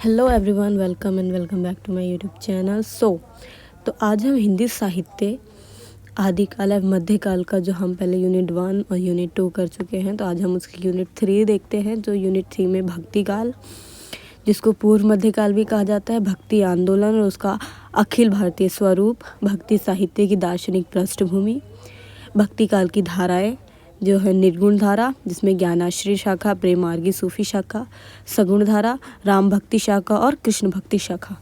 Hello everyone, welcome back to my YouTube channel. तो आज हम हिंदी साहित्य आदिकाल और मध्यकाल का जो हम पहले यूनिट 1 और यूनिट 2 कर चुके हैं, तो आज हम उसकी यूनिट 3 देखते हैं। जो यूनिट 3 में भक्ति काल, जिसको पूर्व मध्यकाल भी कहा जाता है, भक्ति आंदोलन और उसका अखिल भारतीय स्वरूप, भक्ति साहित्य की दार्शनिक पृष्ठभूमि, भक्ति काल की धाराएँ जो है निर्गुण धारा, जिसमें ज्ञानाश्रय शाखा, प्रेम मार्गी सूफी शाखा, सगुण धारा, राम भक्ति शाखा और कृष्ण भक्ति शाखा।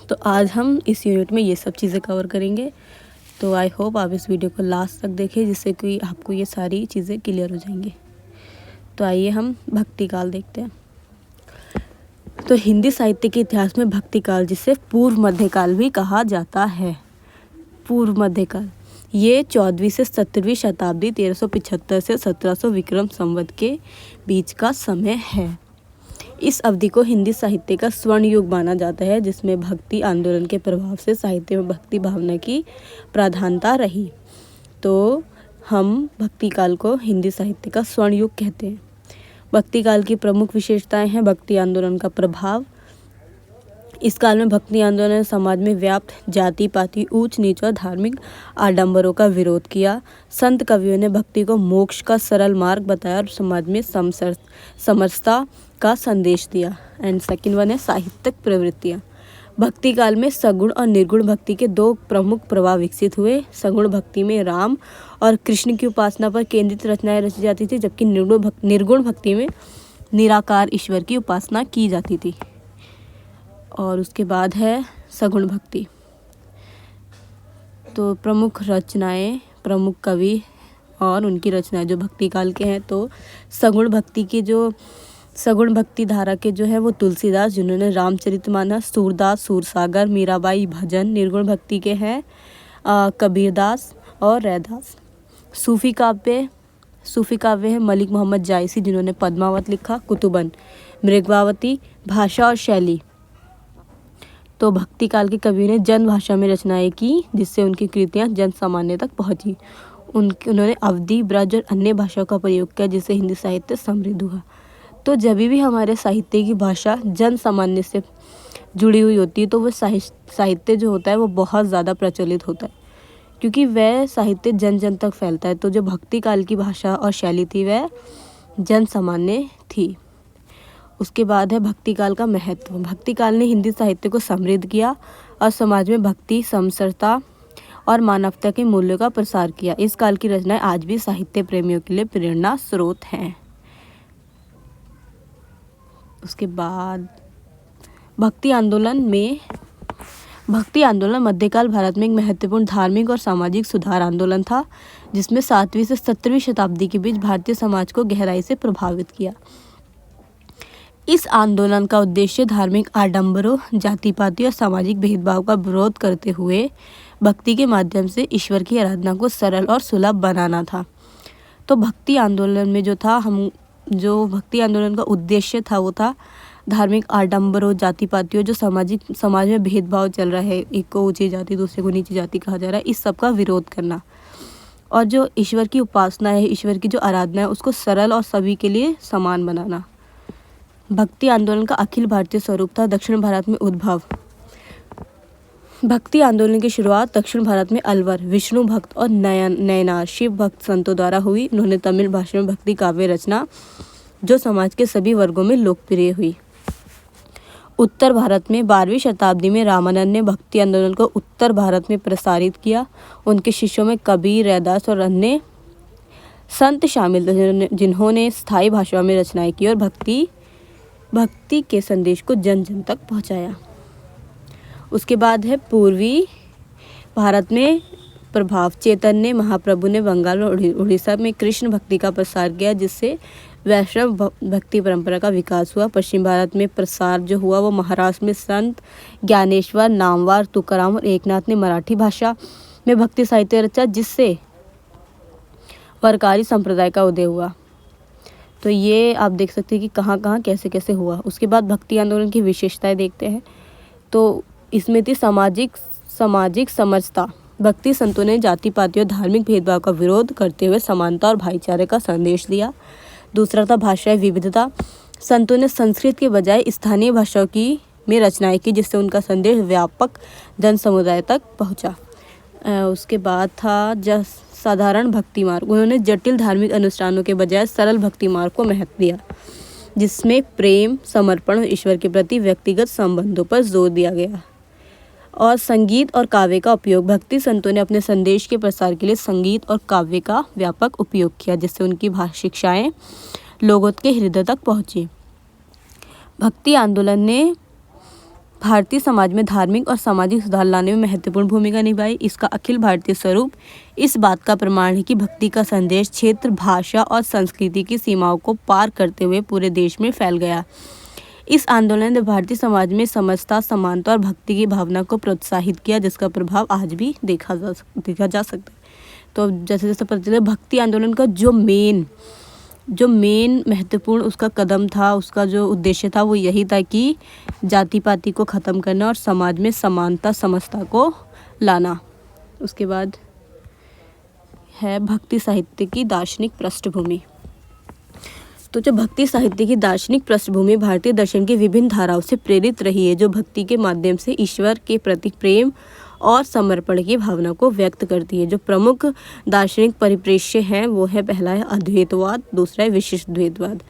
तो आज हम इस यूनिट में ये सब चीज़ें कवर करेंगे। तो आई होप आप इस वीडियो को लास्ट तक देखें, जिससे कि आपको ये सारी चीज़ें क्लियर हो जाएंगी। तो आइए हम भक्ति काल देखते हैं। तो हिंदी साहित्य के इतिहास में भक्ति काल, जिसे पूर्व मध्यकाल भी कहा जाता है, पूर्व मध्यकाल, ये 14वीं से 17वीं शताब्दी 1375 से 1700 विक्रम संवत के बीच का समय है। इस अवधि को हिंदी साहित्य का स्वर्ण युग माना जाता है, जिसमें भक्ति आंदोलन के प्रभाव से साहित्य में भक्ति भावना की प्रधानता रही। तो हम भक्ति काल को हिंदी साहित्य का स्वर्ण युग कहते हैं। भक्ति काल की प्रमुख विशेषताएं हैं भक्ति आंदोलन का प्रभाव। इस काल में भक्ति आंदोलन ने समाज में व्याप्त जाति पाति, ऊंच नीच और धार्मिक आडंबरों का विरोध किया। संत कवियों ने भक्ति को मोक्ष का सरल मार्ग बताया और समाज में समरसता का संदेश दिया। एंड सेकंड वन है साहित्यिक प्रवृत्तियाँ। भक्ति काल में सगुण और निर्गुण भक्ति के दो प्रमुख प्रभाव विकसित हुए। सगुण भक्ति में राम और कृष्ण की उपासना पर केंद्रित रचनाएं रची जाती थी, जबकि निर्गुण भक्ति में निराकार ईश्वर की उपासना की जाती थी। और उसके बाद है सगुण भक्ति। तो प्रमुख रचनाएं, प्रमुख कवि और उनकी रचनाएं जो भक्ति काल के हैं, तो सगुण भक्ति धारा के जो है वो तुलसीदास, जिन्होंने रामचरितमानस, सूरदास, सूरसागर, मीराबाई, भजन। निर्गुण भक्ति के हैं कबीरदास और रैदास। सूफी काव्य है मलिक मोहम्मद जायसी, जिन्होंने पद्मावत लिखा, कुतुबन, मृगवावती, भाषा और शैली। तो भक्ति काल के कवियों ने जन भाषा में रचनाएं की, जिससे उनकी कृतियां जन सामान्य तक पहुंची। उन्होंने अवधी, ब्रज और अन्य भाषाओं का प्रयोग किया, जिससे हिंदी साहित्य समृद्ध हुआ। तो जब भी हमारे साहित्य की भाषा जन सामान्य से जुड़ी हुई होती है, तो वह साहित्य जो होता है वो बहुत ज़्यादा प्रचलित होता है, क्योंकि वह साहित्य जन जन तक फैलता है। तो जो भक्ति काल की भाषा और शैली थी वह जन सामान्य थी। उसके बाद है भक्ति काल का महत्व। भक्ति काल ने हिंदी साहित्य को समृद्ध किया और समाज में भक्ति, समरसता और मानवता के मूल्यों का प्रसार किया। इस काल की रचनाएं आज भी साहित्य प्रेमियों के लिए प्रेरणा स्रोत हैं। उसके बाद भक्ति आंदोलन मध्यकाल भारत में एक महत्वपूर्ण धार्मिक और सामाजिक सुधार आंदोलन था, जिसमें 7वीं से 17वीं शताब्दी के बीच भारतीय समाज को गहराई से प्रभावित किया। इस आंदोलन का उद्देश्य धार्मिक आडंबरों, जाति पाति और सामाजिक भेदभाव का विरोध करते हुए भक्ति के माध्यम से ईश्वर की आराधना को सरल और सुलभ बनाना था। तो भक्ति आंदोलन में जो भक्ति आंदोलन का उद्देश्य था वो था धार्मिक आडंबरों, जाति पातियों, जो समाज में भेदभाव चल रहा है, एक को ऊंची जाति दूसरे को नीची जाति कहा जा रहा है, इस सब का विरोध करना। और जो ईश्वर की उपासना है, ईश्वर की जो आराधना है, उसको सरल और सभी के लिए समान बनाना। भक्ति आंदोलन का अखिल भारतीय स्वरूप था। दक्षिण भारत में उद्भव। भक्ति आंदोलन की शुरुआत दक्षिण भारत में अलवर, विष्णु भक्त और नयनार शिव भक्त संतों द्वारा हुई। उन्होंने तमिल भाषा में भक्ति काव्य रचना, जो समाज के सभी वर्गों में लोकप्रिय हुई। उत्तर भारत में 12वीं शताब्दी में रामानंद ने भक्ति आंदोलन को उत्तर भारत में प्रसारित किया। उनके शिष्यों में कबीर, रैदास और अन्य संत शामिल थे, जिन्होंने स्थायी भाषाओं में रचनाएं की और भक्ति के संदेश को जन जन तक पहुंचाया। उसके बाद है पूर्वी भारत में प्रभाव। चैतन्य महाप्रभु ने बंगाल और उड़ीसा में कृष्ण भक्ति का प्रसार किया, जिससे वैष्णव भक्ति परंपरा का विकास हुआ। पश्चिम भारत में प्रसार जो हुआ वो महाराष्ट्र में संत ज्ञानेश्वर, नामवर, तुकाराम और एकनाथ ने मराठी भाषा में भक्ति साहित्य रचा, जिससे वरकरी संप्रदाय का उदय हुआ। तो ये आप देख सकते हैं कि कहाँ कहाँ कैसे कैसे हुआ। उसके बाद भक्ति आंदोलन की विशेषताएं देखते हैं। तो इसमें थी सामाजिक समरसता। भक्ति संतों ने जाति पाति और धार्मिक भेदभाव का विरोध करते हुए समानता और भाईचारे का संदेश दिया। दूसरा था भाषाई विविधता। संतों ने संस्कृत के बजाय स्थानीय भाषाओं की में रचनाएं की, जिससे उनका संदेश व्यापक जन समुदाय तक पहुंचा। उसके बाद था साधारण भक्ति मार्ग। उन्होंने जटिल धार्मिक अनुष्ठानों के बजाय सरल भक्ति मार्ग को महत्व दिया, जिसमें प्रेम, समर्पण और ईश्वर के प्रति व्यक्तिगत संबंधों पर जोर दिया गया। और संगीत और काव्य का उपयोग। भक्ति संतों ने अपने संदेश के प्रसार के लिए संगीत और काव्य का व्यापक उपयोग किया, जिससे उनकी शिक्षाएं लोगों के हृदय तक पहुंची। भक्ति आंदोलन ने भारतीय समाज में धार्मिक और सामाजिक सुधार लाने में महत्वपूर्ण भूमिका निभाई। इसका अखिल भारतीय स्वरूप इस बात का प्रमाण है कि भक्ति का संदेश क्षेत्र, भाषा और संस्कृति की सीमाओं को पार करते हुए पूरे देश में फैल गया। इस आंदोलन ने भारतीय समाज में समता, समानता और भक्ति की भावना को प्रोत्साहित किया, जिसका प्रभाव आज भी देखा जा सकता है। तो जैसे जैसे पता चले, भक्ति आंदोलन का जो मेन महत्वपूर्ण उसका कदम था, उसका जो उद्देश्य था, वो यही था कि जाति पाति को ख़त्म करना और समाज में समानता, समता को लाना। उसके बाद है भक्ति साहित्य की दार्शनिक पृष्ठभूमि। तो जो भक्ति साहित्य की दार्शनिक पृष्ठभूमि भारतीय दर्शन की विभिन्न धाराओं से प्रेरित रही है, जो भक्ति के माध्यम से ईश्वर के प्रति प्रेम और समर्पण की भावना को व्यक्त करती है। जो प्रमुख दार्शनिक परिप्रेक्ष्य हैं वो है, पहला है अद्वैतवाद, दूसरा है विशिष्ट द्वैतवाद।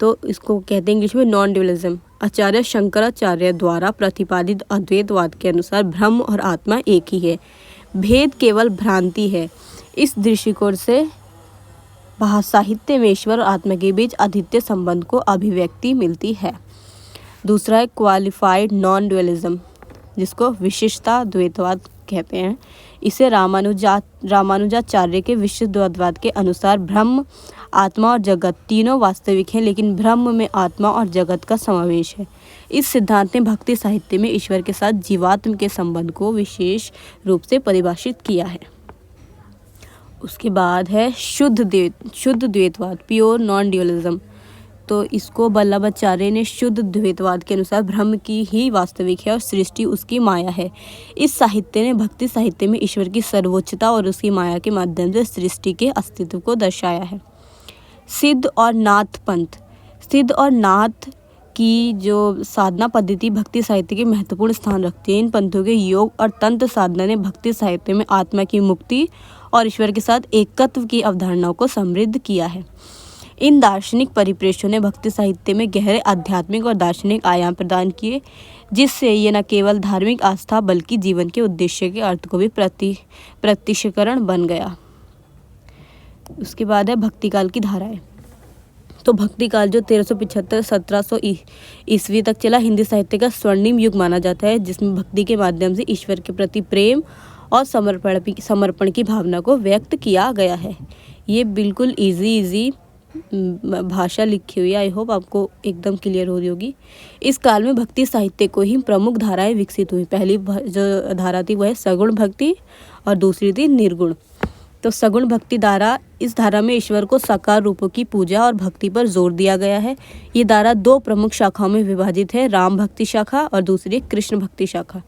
तो इसको कहते हैं इंग्लिश में नॉन ड्यूअलिज्म। आचार्य शंकराचार्य द्वारा प्रतिपादित अद्वैतवाद के अनुसार ब्रह्म और आत्मा एक ही है, भेद केवल भ्रांति है। इस दृष्टिकोण से साहित्य में ईश्वर और आत्मा के बीच अद्वितीय संबंध को अभिव्यक्ति मिलती है। दूसरा है क्वालिफाइड नॉन ड्यूअलिज्म, जिसको विशिष्टता द्वैतवाद कहते हैं। इसे रामानुजाचार्य के विशिष्ट द्वैतवाद के अनुसार ब्रह्म, आत्मा और जगत तीनों वास्तविक हैं, लेकिन ब्रह्म में आत्मा और जगत का समावेश है। इस सिद्धांत ने भक्ति साहित्य में ईश्वर के साथ जीवात्म के संबंध को विशेष रूप से परिभाषित किया है। उसके बाद है शुद्ध द्वैतवाद, प्योर नॉन ड्यूअलिज्म। तो इसको वल्लभाचार्य ने शुद्ध द्वैतवाद के अनुसार ब्रह्म की ही वास्तविक है और सृष्टि उसकी माया है। इस साहित्य ने भक्ति साहित्य में ईश्वर की सर्वोच्चता और उसकी माया के माध्यम से सृष्टि के अस्तित्व को दर्शाया है। सिद्ध और नाथ पंथ। सिद्ध और नाथ की जो साधना पद्धति भक्ति साहित्य के महत्वपूर्ण स्थान रखती है। इन पंथों के योग और तंत्र साधना ने भक्ति साहित्य में आत्मा की मुक्ति और ईश्वर के साथ एकत्व की अवधारणाओं को समृद्ध किया है। इन दार्शनिक परिप्रेक्ष्यों ने भक्ति साहित्य में गहरे आध्यात्मिक और दार्शनिक आयाम प्रदान किए, जिससे ये न केवल धार्मिक आस्था बल्कि जीवन के उद्देश्य के अर्थ को भी प्रत्यक्षीकरण बन गया। उसके बाद है भक्तिकाल की धाराएं। तो भक्तिकाल जो 1375-1700 ईस्वी तक चला, हिंदी साहित्य का स्वर्णिम युग माना जाता है, जिसमें भक्ति के माध्यम से ईश्वर के प्रति प्रेम और समर्पण की भावना को व्यक्त किया गया है। ये बिल्कुल इजी भाषा लिखी हुई है। आई होप आपको एकदम क्लियर हो रही होगी। इस काल में भक्ति साहित्य को ही प्रमुख धाराएं विकसित हुई। पहली जो धारा थी वह है सगुण भक्ति और दूसरी थी निर्गुण। तो सगुण भक्ति धारा, इस धारा में ईश्वर को साकार रूपों की पूजा और भक्ति पर जोर दिया गया है। ये धारा दो प्रमुख शाखाओं में विभाजित है, राम भक्ति शाखा और दूसरी कृष्ण भक्ति शाखा।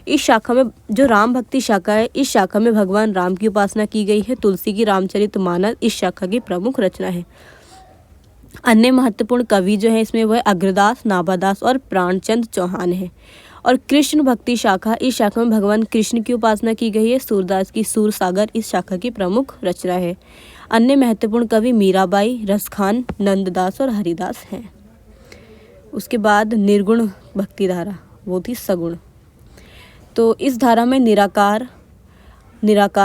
इस शाखा में जो राम भक्ति शाखा है, इस शाखा में भगवान राम की उपासना की गई है। तुलसी की रामचरितमानस इस शाखा की प्रमुख रचना है। अन्य महत्वपूर्ण कवि जो है इसमें वह अग्रदास, नाभादास और प्राणचंद चौहान है। और कृष्ण भक्ति शाखा, इस शाखा में भगवान कृष्ण की उपासना की गई है। सूरदास की सूर सागर इस शाखा की प्रमुख रचना है। अन्य महत्वपूर्ण कवि मीराबाई, रसखान, नंददास और हरिदास हैं। उसके बाद निर्गुण भक्ति धारा, वो थी सगुण। तो इस धारा में निराकार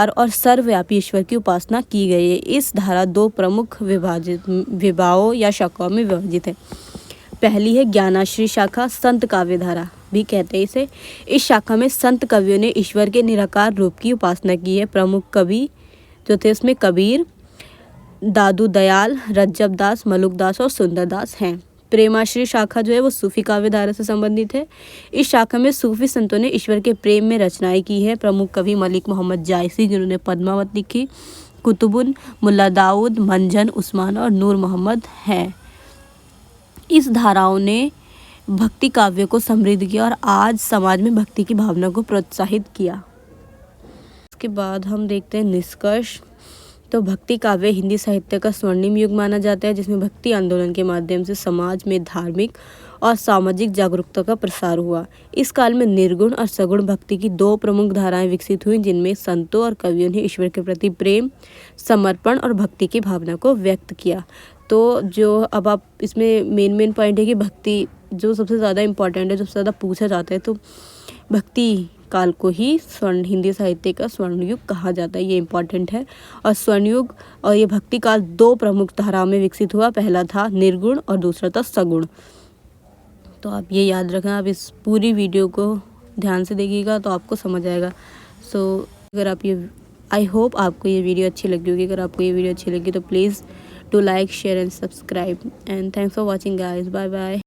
और सर्वव्यापी ईश्वर की उपासना की गई है। इस धारा दो प्रमुख विभागों या शाखाओं में विभाजित है। पहली है ज्ञानाश्री शाखा, संत काव्य धारा भी कहते हैं इसे। इस शाखा में संत कवियों ने ईश्वर के निराकार रूप की उपासना की है। प्रमुख कवि जो थे इसमें कबीर, दादू दयाल, रज्जब दास, मलुक दास और सुंदर दास हैं। प्रेमाश्री शाखा जो है वो सूफी काव्य धारा से संबंधित है। इस शाखा में सूफी संतों ने ईश्वर के प्रेम में रचनाएं की है। प्रमुख कवि मलिक मोहम्मद जायसी जिन्होंने पद्मावत लिखी, कुतुबुन, मुल्ला दाऊद, मंजन उस्मान और नूर मोहम्मद हैं। इस धाराओं ने भक्ति काव्य को समृद्ध किया और आज समाज में भक्ति की भावना को प्रोत्साहित किया। इसके बाद हम देखते हैं निष्कर्ष। तो भक्ति काव्य हिंदी साहित्य का स्वर्णिम युग माना जाता है, जिसमें भक्ति आंदोलन के माध्यम से समाज में धार्मिक और सामाजिक जागरूकता का प्रसार हुआ। इस काल में निर्गुण और सगुण भक्ति की दो प्रमुख धाराएं विकसित हुई, जिनमें संतों और कवियों ने ईश्वर के प्रति प्रेम, समर्पण और भक्ति की भावना को व्यक्त किया। तो जो अब आप इसमें मेन पॉइंट है कि भक्ति जो सबसे ज़्यादा इम्पॉर्टेंट है, सबसे ज़्यादा पूछा जाता है, तो भक्ति काल को ही हिंदी साहित्य का स्वर्ण युग कहा जाता है, ये इम्पॉर्टेंट है। और स्वर्ण युग और ये भक्ति काल दो प्रमुख धाराओं में विकसित हुआ, पहला था निर्गुण और दूसरा था सगुण। तो आप ये याद रखना, आप इस पूरी वीडियो को ध्यान से देखिएगा तो आपको समझ आएगा। अगर आप ये आई होप आपको ये वीडियो अच्छी लगी होगी। अगर आपको ये वीडियो अच्छी लगी तो please do like, share and subscribe, and thanks for watching guys. Bye bye.